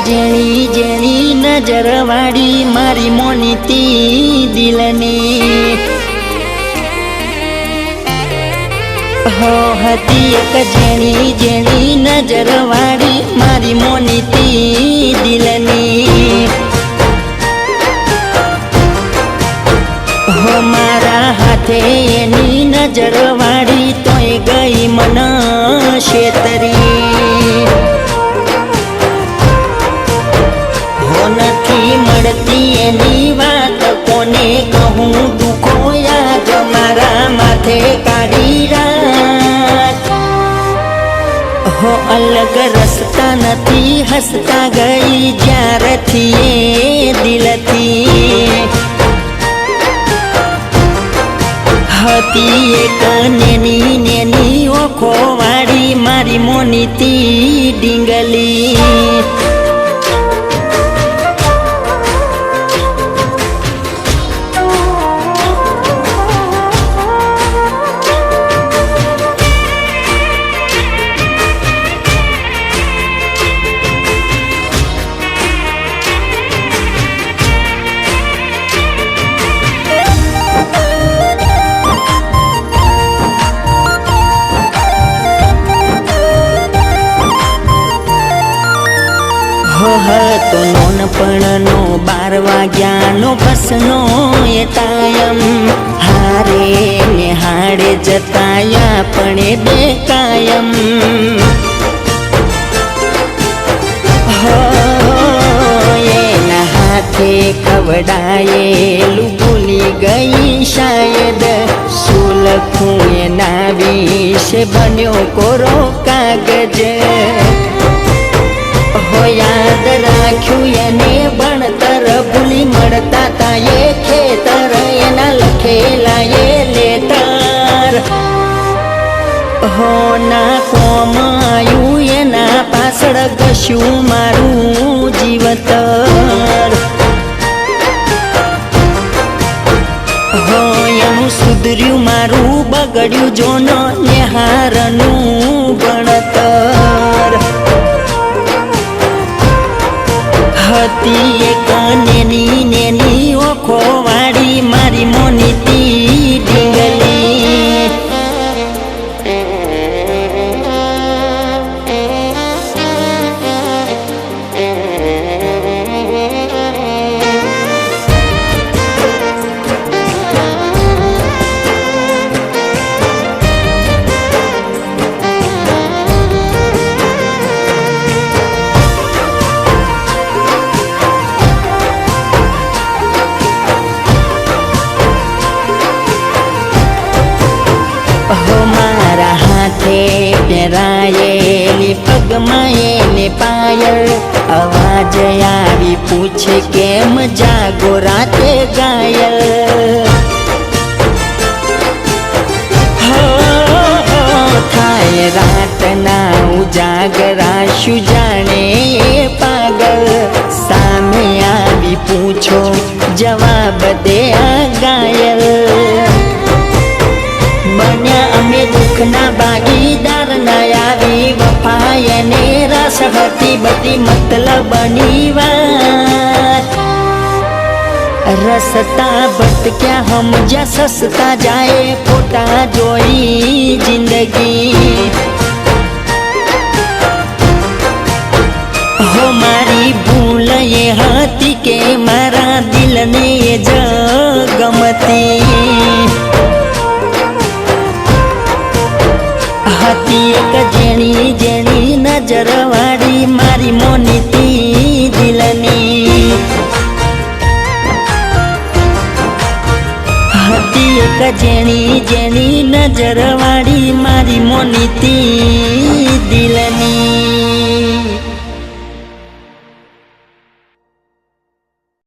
જેણી જેણી નજર વાળી મારી મોનીતી દિલની હો હતી એક જેણી જેણી નજર વાળી મારી મોનીતી દિલની હો મારા હાથે એની નજર વાળી તોય ગઈ મન શેતરી હો નથી મળતી એની વાત કોને કહું દુખો યાદ મારા માથે કાઢી રાખ હો અલગ રસ્તા નથી હસતા ગઈ જ્યારથી એ દિલથી હતી એક નેની નેની ઓખો વાળી મારી મોનીતી ડીંગલી હતો નોનપણનો 12 વાગ્યાનો બસનો એ ટાયમ હારે ને હાડે જતાયા પણ બે કાયમ હો એના હાથે ખવડાયેલું ભૂલી ગઈ શાયદ શું લખું એના વિશે બન્યો કોરો કાગજ યાદ રાખ્યું એને ભણતર ભૂલી મળતા તા એ ખેતર એના લખેલા એ લેટર હો ના કોમ આવ્યું એના પાછળ કશું મારું જીવતર હો એનું સુધર્યું મારું બગડ્યું જોનો નેહારનું ભણતર હતી એક નેની નેની ઓખો વાળી મારી મોનીતી ડીંગલી પહેરાયેલી પગમાં એને પાયલ અવાજ આવી પૂછે કેમ જાગો રાતે ઘાયલ થાય રાતના ઉજાગરા શું જાણે એ પાગલ સામે આવી પૂછો જવાબ દે આ ઘાયલ બન્યા અમે દુઃખના ભાગીદાર ના આવી વફાયને રસ હતી બધી મતલબની વાત રસતા ભટક્યા સમજ્યા સસતા જાય ફોટા જોઈ જિંદગી હો મારી ભૂલ એ હતી કે મારા દિલને જ ગમતી હતી એક જેણી જેણી નજર વાળી મારી મોનીતી દિલની હતી એક જેણી જેણી નજર વાળી મારી મોનીતી દિલની